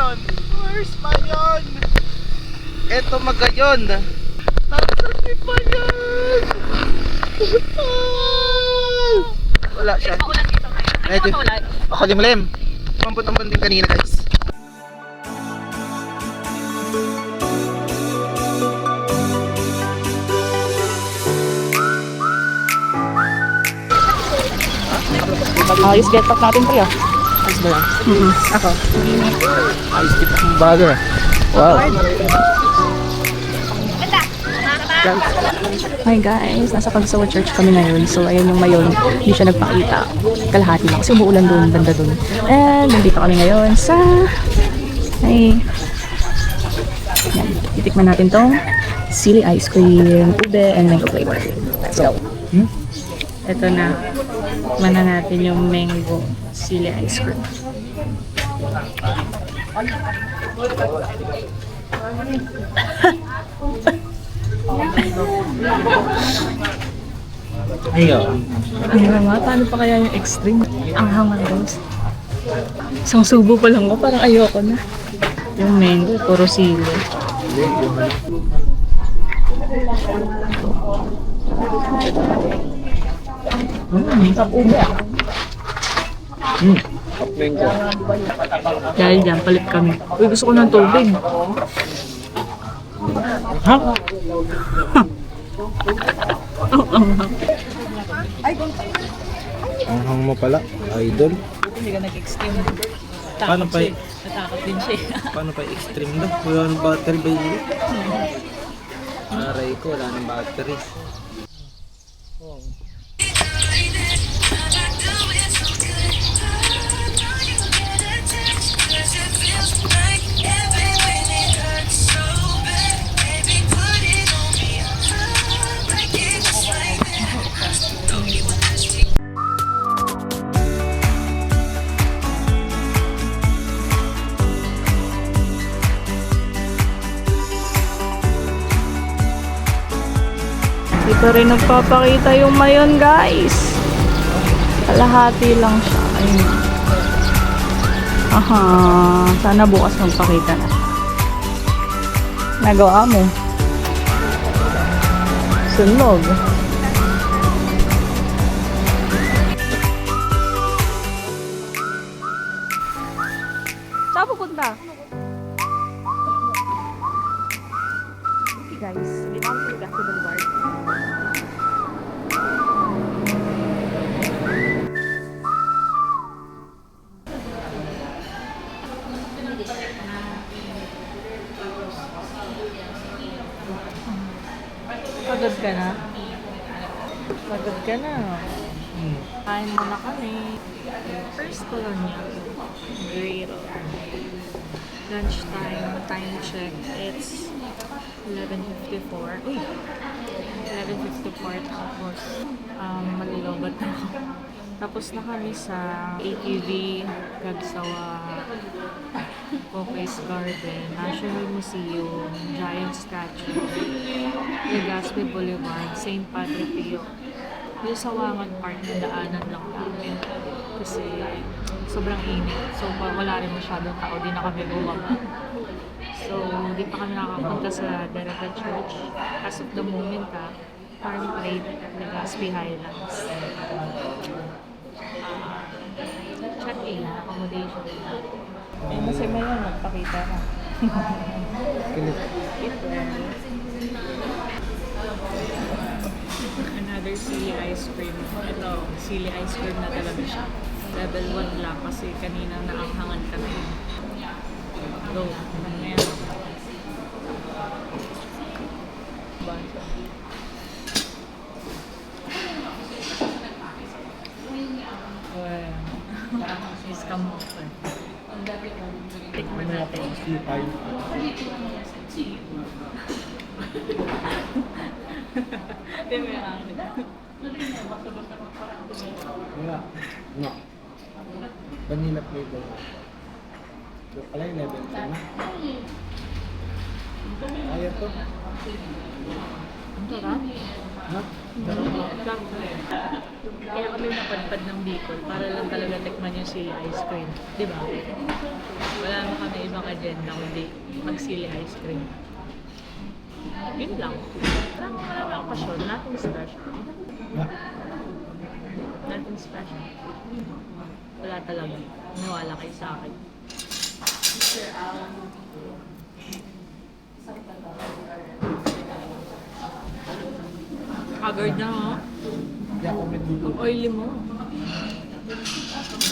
Mayon? Where's Mayon? Eto Magayon. Nasaan si Mayon? Wala siya. Maulan dito ngayon. Ano Medyo maulan? makulimlim. Mampot ang banding kanina guys. Ayos get pack natin pre ah. Ayos ba yan? Ako. Ayos kita ang bago. Wow. Hi guys, nasa Pagsawa Church kami ngayon. So ayun yung Mayon, hindi siya nagpakita. Kalahati lang kasi umuulan doon, banda doon. And nandito kami ngayon sa yan, titikman natin tong sili ice cream, ube, and mango flavor. Let's go. Ito na. Tikman na natin yung mango sili ice cream. Ayo. Ang hanga, paano pa kaya yung extreme? Ang hanga guys. Isang subo pa lang ko, parang ayoko na. Yung mango, puro sili. Sa ube ah. Mango. Dahil dyan, palit kami. Uy, gusto ko ng tubig. Ha? Ang hang mo pala, idol. Hindi ka nag-extreme. Paano pa Natakot din siya. paano pa extreme daw? Wala ng battery ba yun? Aray ko, wala ng battery. Oh. Dito rin nagpapakita yung Mayon guys. Kalahati lang siya. Ayun. Aha. Sana bukas magpakita na. Nagawa mo. Sunog. Saan pupunta? Okay guys. Limang Pilipinas Boulevard. Pagod ka na? Pagod ka na. Kain mo na kami. First colonia. Great. Lunch time check. It's 11:54. Uy! 11:54 tapos malilobat na ako. Tapos na kami sa ATV, Gagsawa, Popeyes Garden, National Museum, Giant Statue, Legazpi Boulevard, St. Padre Pio. Yung Sawangan Park na daanan lang namin kasi sobrang init. So wala rin masyadong tao, di na kami bumaba. So hindi pa kami nakakapunta sa Dereta Church. As of the moment Farm Plate, Legazpi Highlands. Check-in, accommodation. Ayun na si Mayon, magpakita na. Another sili ice cream. Ito, sili ice cream na talaga siya. Level 1 lang kasi kanina naanghangan kami. Go, ano yan? Scam mo pa. Tikman natin. Hindi mo yung akin. Nga. Vanilla flavor. So, pala yung level 2 na. Ayaw to. Ang sarap. Ha? Kaya kami napadpad ng Bicol para lang talaga tikman yung sili ice cream. Diba? Wala naman kami ibang ibang agenda kundi mag-sili ice cream. Yun lang. Wala lang pasyon. Nothing special. Nothing special. Wala talaga. Nawala kayo sa akin. Haggard na ha? Hindi ako may dulo. Ang oily mo.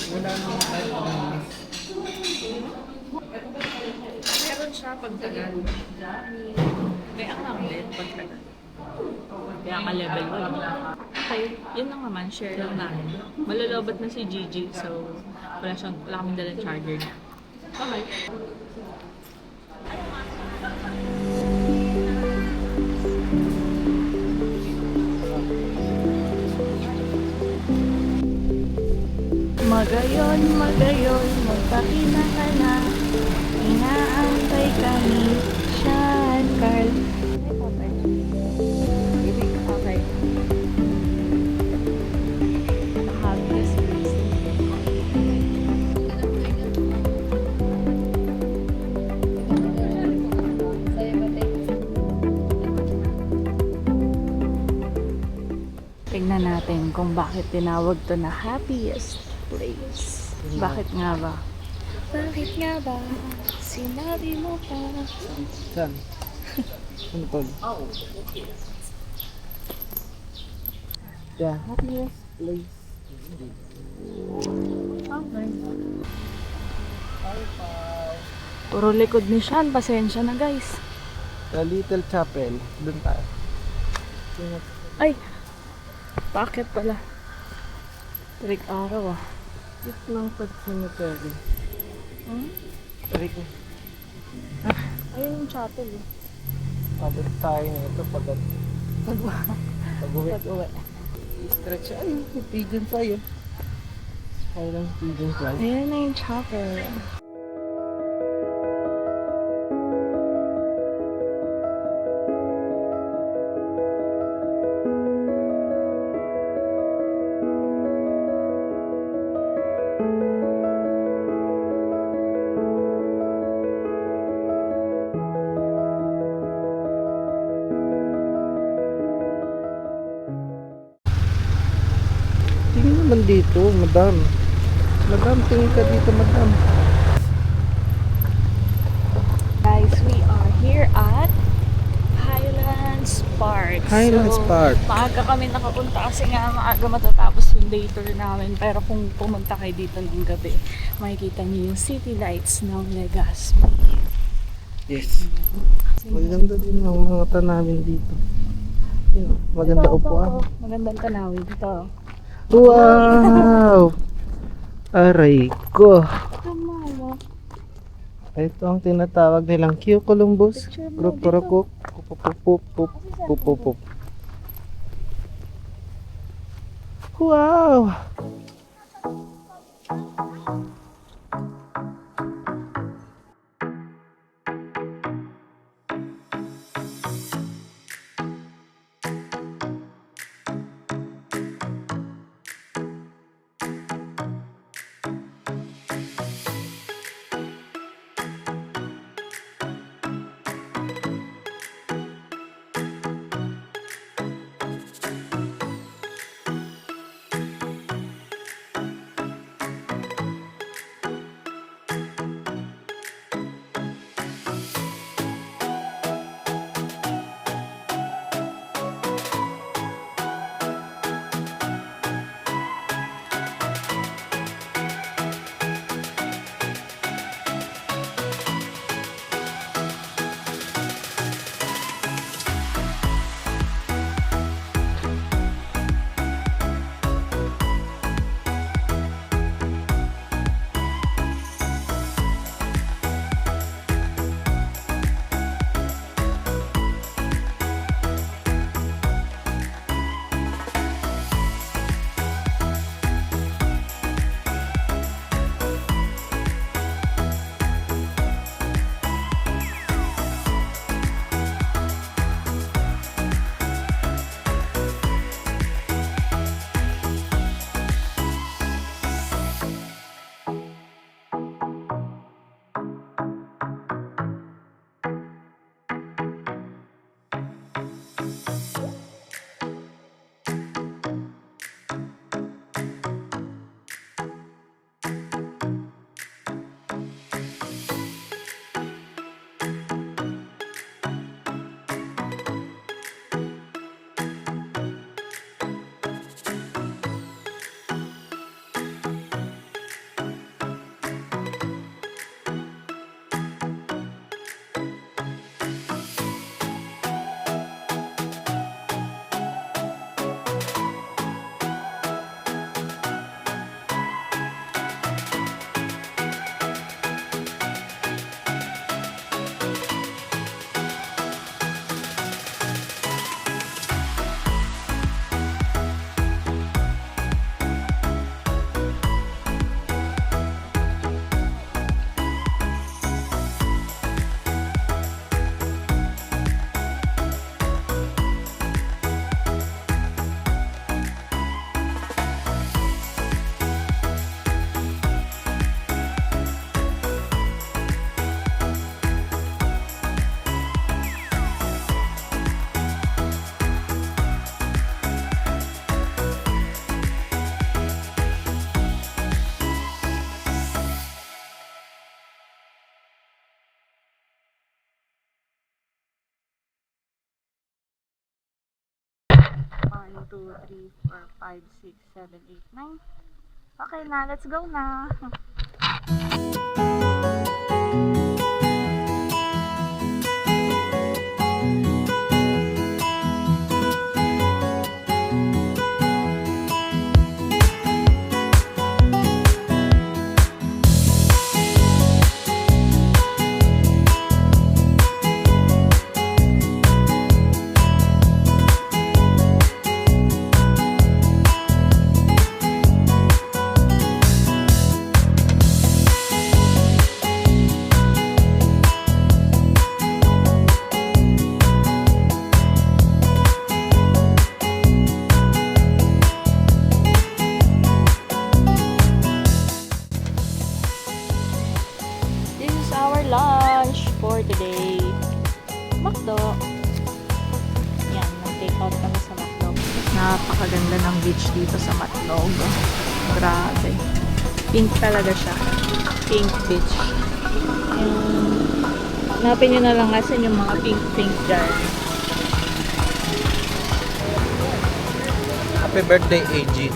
Wala naman tayo pag-anis. Meron siya pagtagal. May ang din pagtagal. Kaya ka-level 1. Okay, yun lang naman. Share lang namin. Malalobat na si Gigi, so wala kaming dalang charger niya. Okay. Magayon, magpakita ka na. Inaantay kami, Sean Carl. Okay. Happiest person. Tingnan natin kung bakit tinawag to na happiest place. Bakit nga ba? Bakit nga ba? Sinabi mo pa. Saan? Ano tol? Yeah. Happiest Place. Okay. Puro likod ni Sean. Pasensya na guys. The Little Chapel. Doon tayo. Ay! Bakit pala? Tirik araw ah. It lang pa cemetery. Hmm? Tarik mo. Ayun yung chapel eh. Pabalik tayo nito pag-uwi. Pag-uwi. I-stretch. Ay, may pigeon tayo. Parang pigeon tayo. Ayan na yung chapel. Tingin naman dito, madam. Madam, tingin ka dito, madam. Guys, we are here at Highlands Park. Highlands Park. Maaga kami nakapunta kasi nga maaga matatapos yung day tour namin. Pero kung pumunta kayo dito ng gabi, makikita niyo yung city lights ng Legazpi. Yes. Maganda din ang mga tanawin dito. Yun, maganda upuan. Magandang tanawin dito. Wow! Aray ko. Tama. Ito ang tinatawag nilang Q Columbus. Picture mo Kruk-kruk-kuk. Pupupupup. Pupupup. Wow! 2, 3, 4, 5, 6, 7, 8, 9. Okay na, let's go na. This is our lunch for today. McDo. Yan, nag-take out kami sa Macdo. Napakaganda ng beach dito sa Macdo. Grabe. Pink talaga siya. Pink beach. Hanapin nyo na lang kasi yung mga pink dyan. Happy birthday, AG.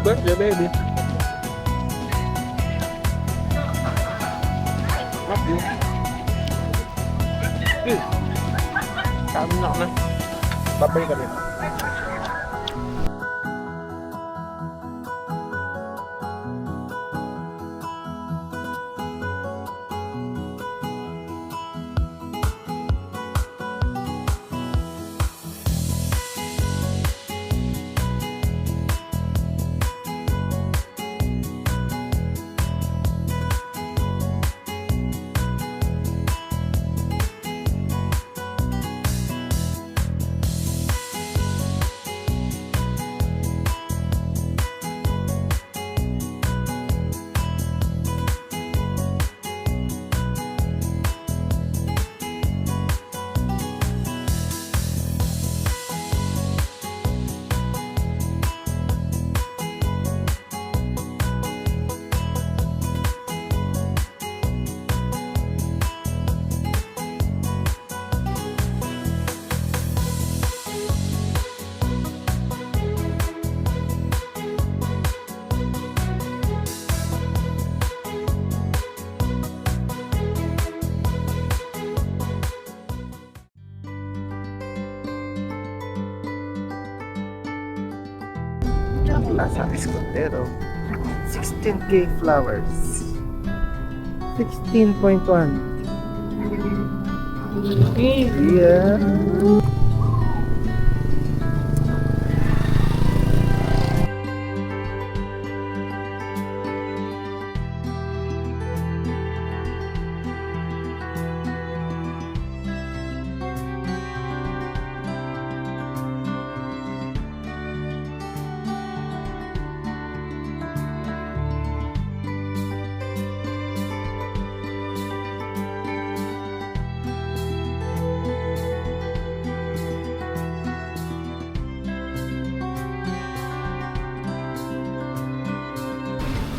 Birthday, baby. Love you. Kami na na. Babay kami. Plaza Escondero. 16K flowers. 16.1. Yeah.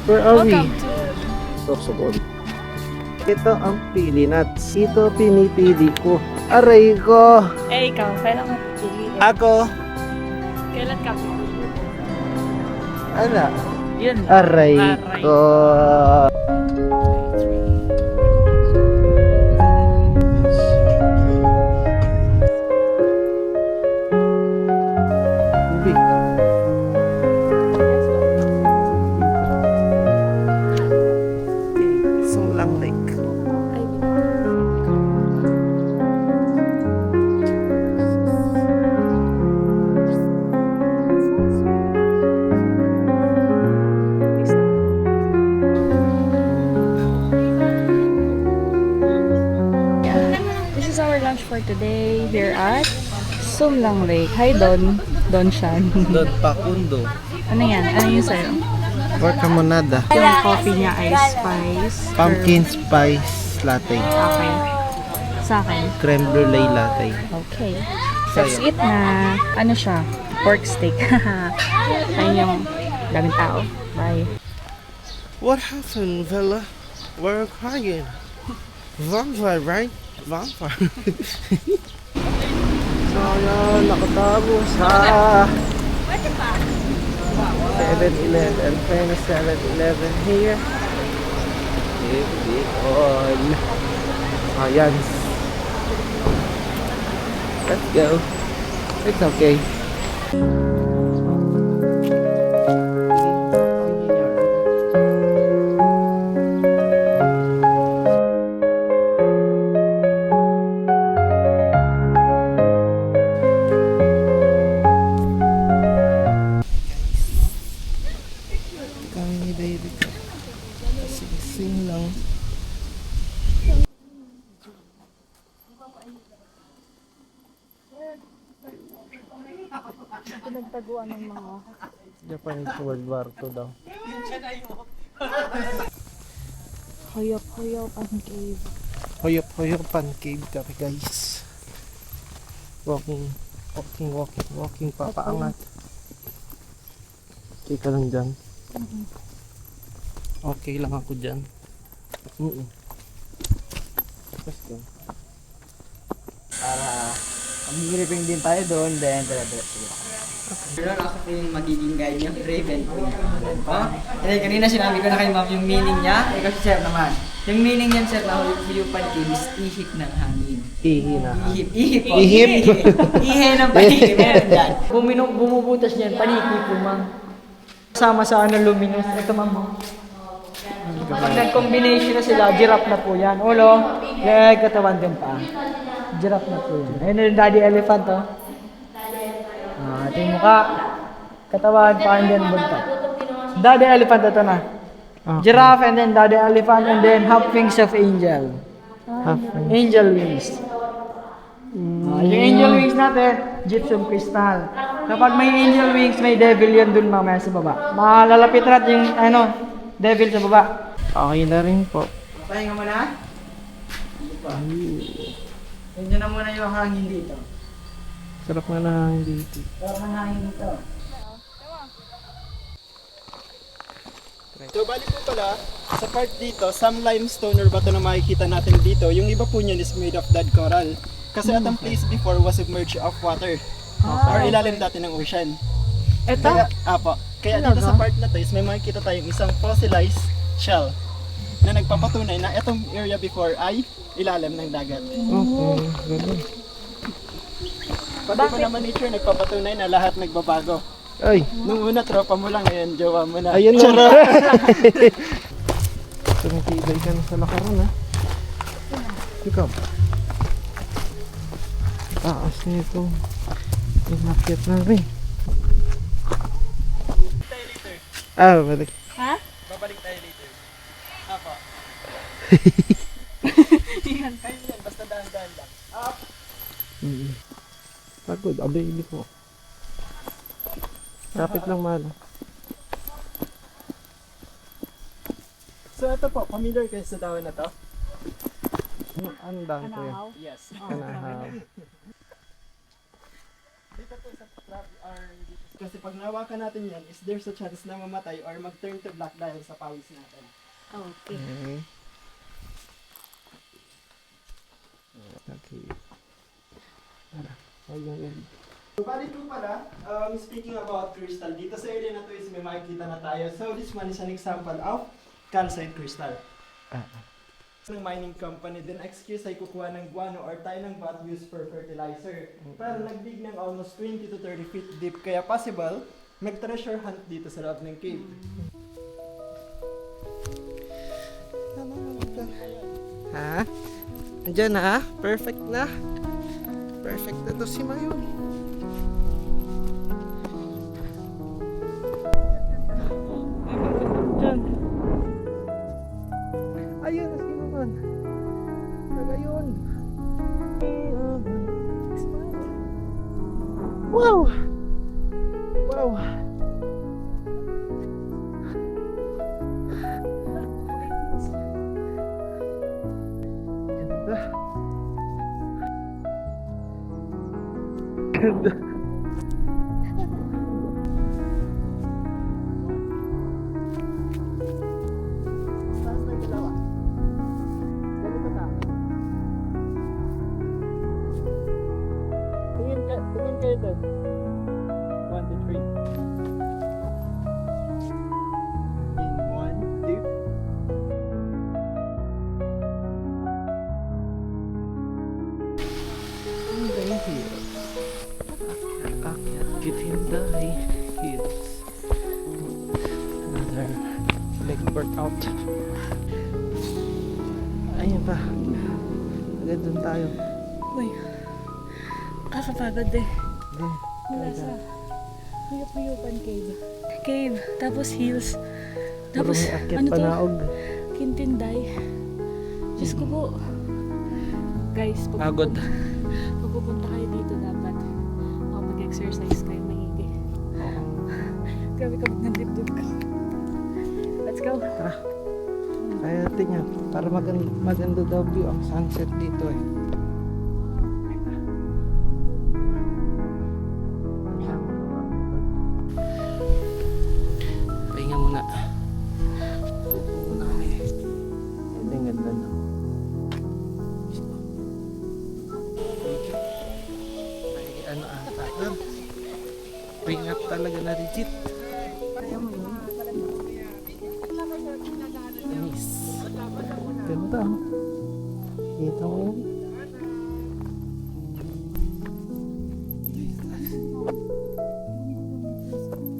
Where are we? Welcome to Soksobon. Ito ang pili nuts. Ito pinipili ko. Aray ko. ikaw, kailan mo pipiliin? Ako. Kailan ka pipiliin? Ala. Yun. Aray Aray. ko. Sulang Lake. today we're at Sumlang Lake. Hi Don. Don Shan. Don Pakundo. Ano yan? Ano yung sa'yo? Guacamonada. Yung coffee niya ay spice. Pumpkin spice latte. Okay. Sa akin. Creme brulee latte. Okay. Let's eat na. Ano siya? Pork steak. Ayun yung daming tao. Bye. What happened, Bella? We're crying. Vampire, right? Vampire. So, yun, nakatago sa 7-Eleven. Famous 7-Eleven here. On Science. Let's go. It's okay. Kami ni baby ko. Sing-sing lang. Pinagtaguan ng mga Japanese World War II daw. Hoyop-hoyop ang cave. Hoyop-hoyop pan cave kami guys. Walking papaangat. Okay ka lang dyan. Okay lang ako dyan. Let's go. Para mag-gripping din tayo doon, then dire-diretso. Pero ako po yung magiging guide niyo, Raven Queen. Oh? Kasi kanina sinabi ko na kay ma'am yung meaning niya, ikaw si sir naman. Yung meaning niyan sir na huyupan cave is ihip ng hangin. Ihi na. Ihip po. Ihip? Ihe ng paniki, meron dyan. Bumubutas niyan, paniki po ma'am. Kasama sa luminous, ito ma'am. Pag nag-combination na sila, giraffe na po yan. Ulo, leg, katawan din pa. Giraffe na po yan. Ayun yung daddy elephant, oh. Ito yung mukha. Katawan, pa, and then buntot. Daddy elephant, ito na. Giraffe, and then daddy elephant, and then half wings of angel. Angel wings. Yung angel wings natin, gypsum crystal. Kapag may angel wings, may devil yan dun mamaya sa baba. Malalapit natin yung devil sa baba. Okay na rin po. Pahinga mo na? Tingnan na muna yung hangin dito. Sarap nga na dito. Sarap ng hangin dito. So bali po pala, sa part dito, some limestone or bato na makikita natin dito, yung iba po niyan is made of dead coral. Kasi at ang place before was submerged of water. Or ilalim dati ng ocean. Ito? Kaya dito sa part na to is may makikita tayong isang fossilized shell na nagpapatunay na itong area before ay ilalim ng dagat. Okay, ganun. Pati po naman nature nagpapatunay na lahat nagbabago. Ay, Nung una tropa mo lang, ngayon jowa mo na. ayun na. Tumitibay ka na sa lakaran ha. Ikaw. Taas nito. Inakyat na rin. Balik. Ha? Babalik tayo later. Apa. Yan. Kayo yan, basta dahan-dahan lang. Up! Pagod, abay ko. Kapit lang malo. So ito po, familiar kayo sa dahon na to? Ano daan ko yan? Kanahaw? Yes. Kanahaw. Dito po sa lab or dito. Kasi pag nawakan natin yan, is there's a chance na mamatay or mag-turn to black dahil sa pawis natin. Okay. Okay. Okay. Ayun. So bali po pala, speaking about crystal, dito sa area na to is may makikita na tayo. So this one is an example of calcite crystal. Ng mining company, then excuse ay kukuha ng guano or tayo ng vat used for fertilizer. Pero nagdig ng almost 20 to 30 feet deep, kaya possible mag-treasure hunt dito sa loob ng cave. Ha? Andiyan na? Perfect na? Perfect na to si Mayon. Diyan. Ayun, si Mayon. Tagayon. Ganda. Taas na yung dalawa. Ganito na. Tingin kayo doon. 1 to 3. In 1, 2. Hinday Hills. Akyat kit Hinday Hills. Another leg workout. Ayun pa. Agad doon tayo. Uy, kakapagod eh. Doon. Mula sa Huyup-Huyupan Cave. Cave, tapos hills. Puro Tapos, may akyat ano to? panaog. Kintinday. Diyos ko po. Guys, Pagod. pag pupunta kayo dito dapat mag-exercise kayo maigi. Grabe kabog ng dibdib ko. Let's go. Tara. Kaya natin yan. Para maganda daw view ang sunset dito eh. Pahinga muna. Muna kami. Ang ganda na. May ano ata. Bring up talaga na legit. Nice. Ganda. Kita mo yun?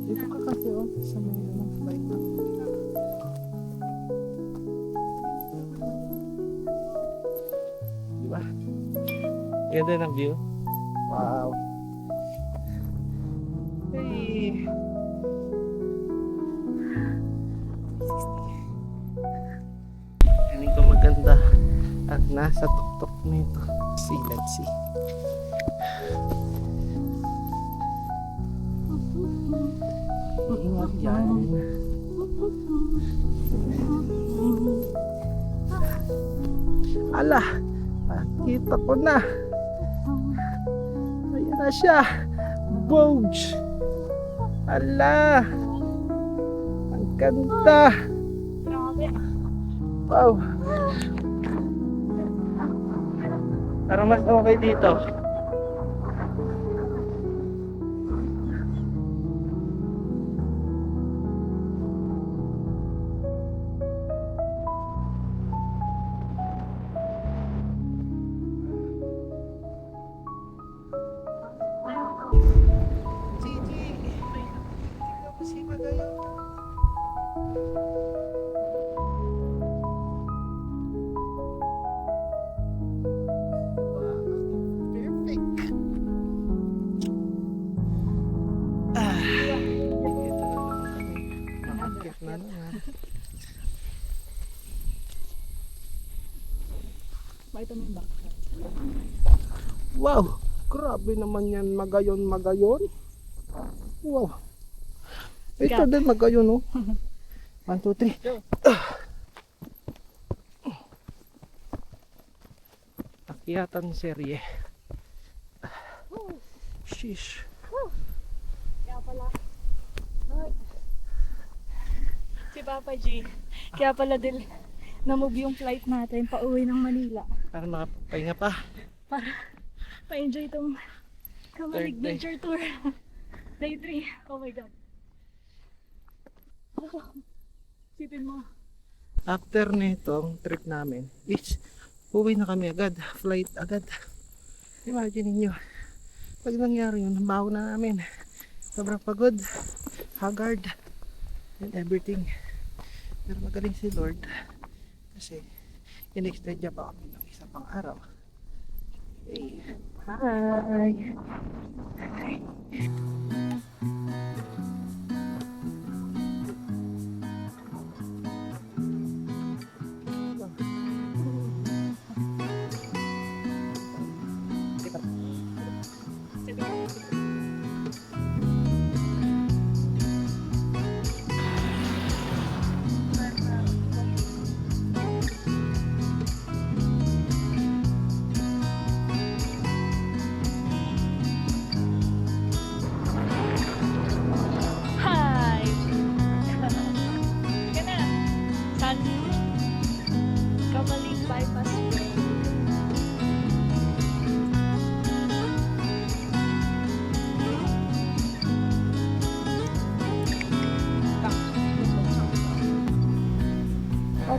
Dito ka kasi oh. Sa may flight na. Diba? Ganda ng view. Wow. Hey. Hindi ko maganda at nasa tuktok nito. See, let's see. Ingat yan. Ala, kita ko na. Ayan na siya. Boge. Ala. Ang ganda. Grabe. Wow. Parang mas okay dito. Bakit mo yung back? Wow, grabe naman yan, magayon. Wow. Ito Got. din magayon, oh. 1, 2, 3. Akyatan serye. Sheesh. Kaya pala. Si Papa G. Kaya pala din na-move yung flight natin pa uwi ng Manila. Para makapahinga pa. Para pa-enjoy itong Kamalig Third day. Nature Tour. Day 3. Oh my God. Sipin mo. After nitong trip namin, uwi na kami agad. Flight agad. Imagine niyo. Pag nangyari yun, baho na namin. Sobrang pagod. Haggard. And everything. Pero magaling si Lord. Kasi, in-extend niya pa kami ng isa pang araw. Okay. Hi!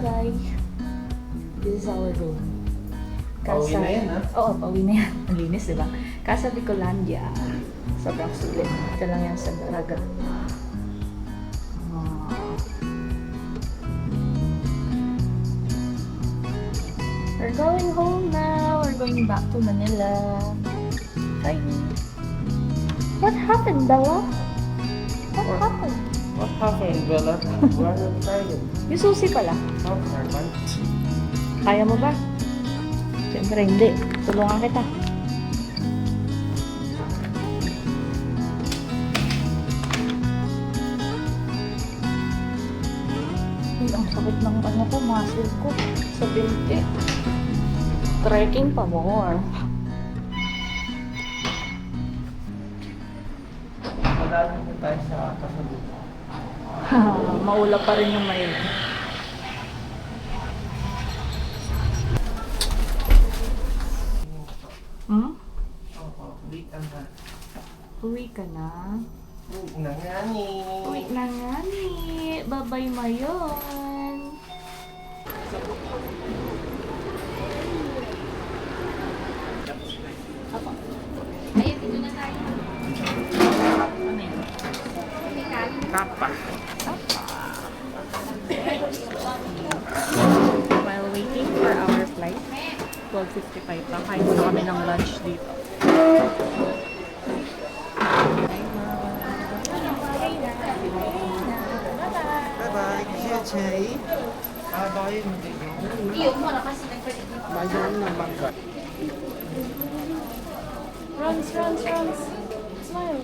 bye-bye. This is our room. Pauwi na yan, ha? Oo, pauwi na yan. Ang linis, di ba? Casa Bicolandia. Sobrang sulit. Ito lang yan sa Daraga. We're going home now. We're going back to Manila. Bye. What happened, Bella? What happened? What happened, Bella? Where are you trying? Yung susi pala. Oh, Herman. Kaya mo ba? Siyempre hindi. Tulungan kita. Uy, ang sakit ng ano ko, muscle ko. Sa binti. Trekking pa more. Madali na tayo sa kasalukuyan. Maula pa rin yung mail. Hmm? Oo, wait ang ha. Uwi ka na? Uwi na nga ni. Uwi na nga ni. Babay Mayon. Apa? Ayun, dito na tayo. Ano yun? Tapa. While waiting for our flight, 12:55 pa. Kain muna kami ng lunch dito. Bye-bye. Jay. Bye-bye. Bye-bye naman ka. Runs, runs, runs. Smile.